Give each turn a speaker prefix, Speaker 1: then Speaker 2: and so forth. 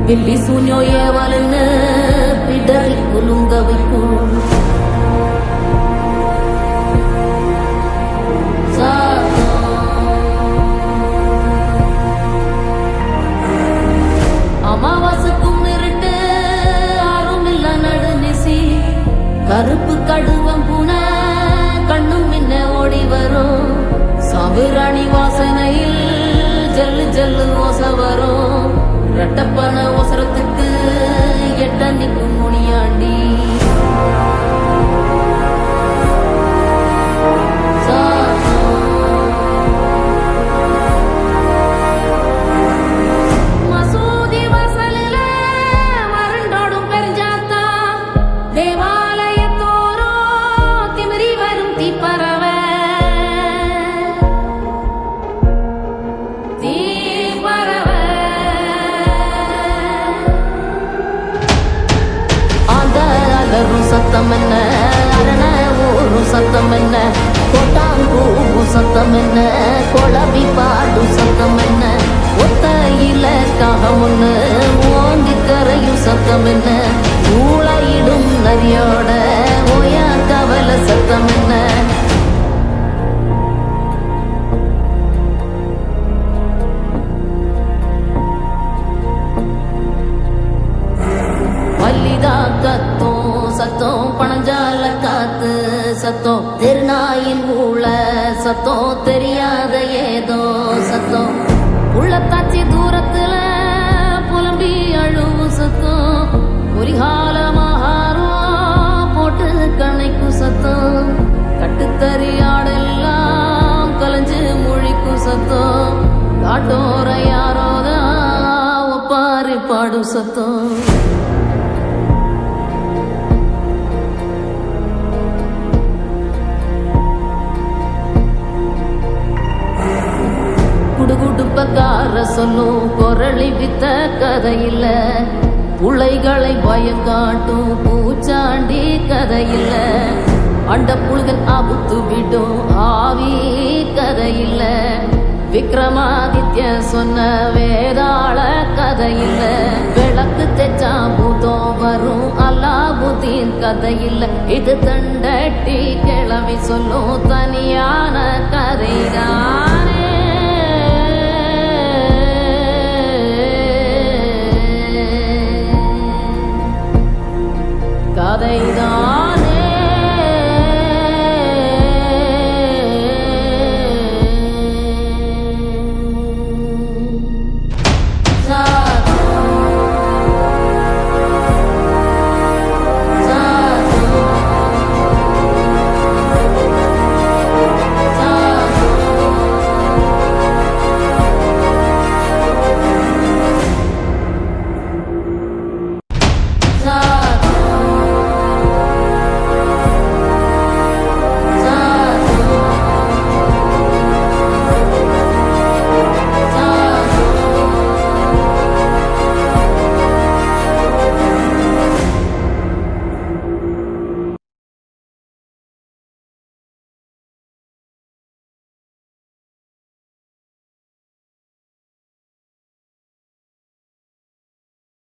Speaker 1: பில்லி சூன்யோ ஏவலுன்னு பிடரி குலுங்க வைக்கும். அமாவாசைக்கும் இருட்டு ஆறும் இல்ல நடுநிசி கருப்பு கடுவம் பூன கண்ணும் மின்ன ஓடி வரும். சாவுராணி வாசனையில் ஜல்லு ஜல்லு ஓச வரும். ரெட்டப்பன ஒசரத்துக்கு எட்ட நிற்கும் முனியாண்டி. மசூதி வாசலில மரண்டோடும் பெருஞ்சாத்தா தேவாலயத்தோரோ திமிரி வரும் தீப்பறவ சத்தம் என்ன அரண ஊரும் சத்தம் என்ன கொட்டாங்கூவும் சத்தம் என்ன கொளவி பாடும் சத்தம் என்ன ஒத்தையில காகம் ஒண்ணு ஓங்கி கரையும் சத்தம் என்ன ஊழையிடும் நரியோட ஓயா கவல சத்தம் என்ன வல்லிதா கத்தோ சத்தம் பணஞ்சால காத்து சத்தம் திருநாயின் ஊழ சத்தம் தெரியாத ஏதோ சத்தம் உள்ளத்தாச்சி தூரத்துல புலம்பி அழுவு சத்தம் புரிகால மகாரம் போட்டு கணைக்கும் சத்தம் கட்டுத்தறியாடெல்லாம் கலைஞ்சு முழிக்கும் சத்தம் காட்டோர யாரோதான் ஒப்பாரி பாடும் சத்தம் குடுகுடுப்பக்கார சொல்லும் குரளி வித்த கதையில்ல புள்ளைகளை பயங்காட்டும் பூச்சாண்டி கதையில்ல அண்ட புல்கன் அபுத்து விடும் ஆவி கதையில்ல விக்ரமாதித்ய சொன்ன வேதாள கதையில்ல விளக்கு தெச்சா பூதம் வரும் அல்லாவுதீன் கதையில்ல இது தண்டட்டி கிளவி சொல்லும் தனியான கதைதான்.